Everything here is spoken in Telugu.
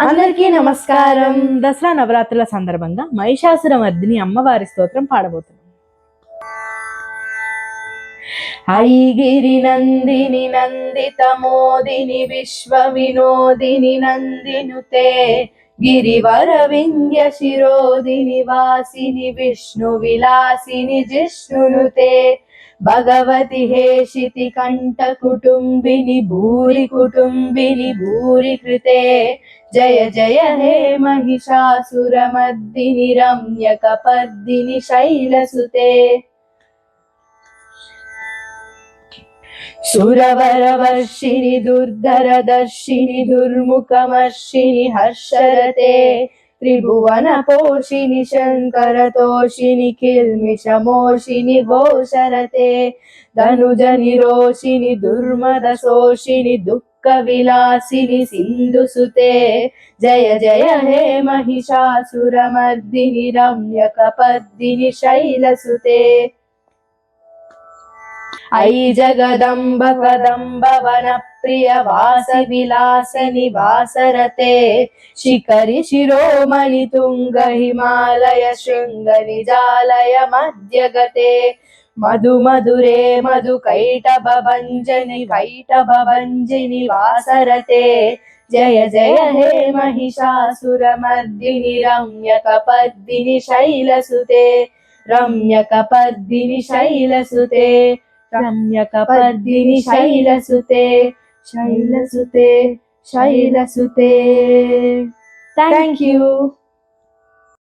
అందరికీ నమస్కారం. దసరా నవరాత్రుల సందర్భంగా మహిషాసురమర్దిని అమ్మవారి స్తోత్రం పాడబోతున్నాం. ఐగిరి నందిని నందిత మోదిని విశ్వ వినోదిని నందినుతే గిరివర వింధ్య శిరోదిని వాసిని విష్ణు విలాసిని జిష్ణునుతే భగవతి హేషితి కంఠ కుటుంబిని భూరి కృతే జయ జయ హే మహిషాసురమర్దిని రమ్యకపర్దిని శైలసుతే సురవరవర్షిణి దుర్ధరదర్శిని దుర్ముఖమర్షిణి హర్షరతే త్రిభువన పోషిణి శంకరతోషిణి కిల్మిషమోషిణి ఘోషరతే ధనుజ నిరోషిణి దుర్మద శోషిణి దుఃఖ విలాసిని సింధుసుతే జయ జయ హే మహిషాసురమర్దిని రమ్యకపర్దిని శైలసుతే ఐ జగదంబ కదంబ వన ప్రియ వాస విలాస నివాసరతే శిఖరి శిరోమణి తుంగ హిమాలయ శృంగ నిజాలయ మధ్యగతే మధు మధురే మధు కైటభ భంజని వాసరతే జయ జయ హే మహిషాసురమర్దిని రమ్యకపర్దిని శైలసుతే రమ్యకపర్దిని శైలసుతే రమ్యకపర్దిని శైలసుతే శైలసుతే శైలసుతే. Thank you.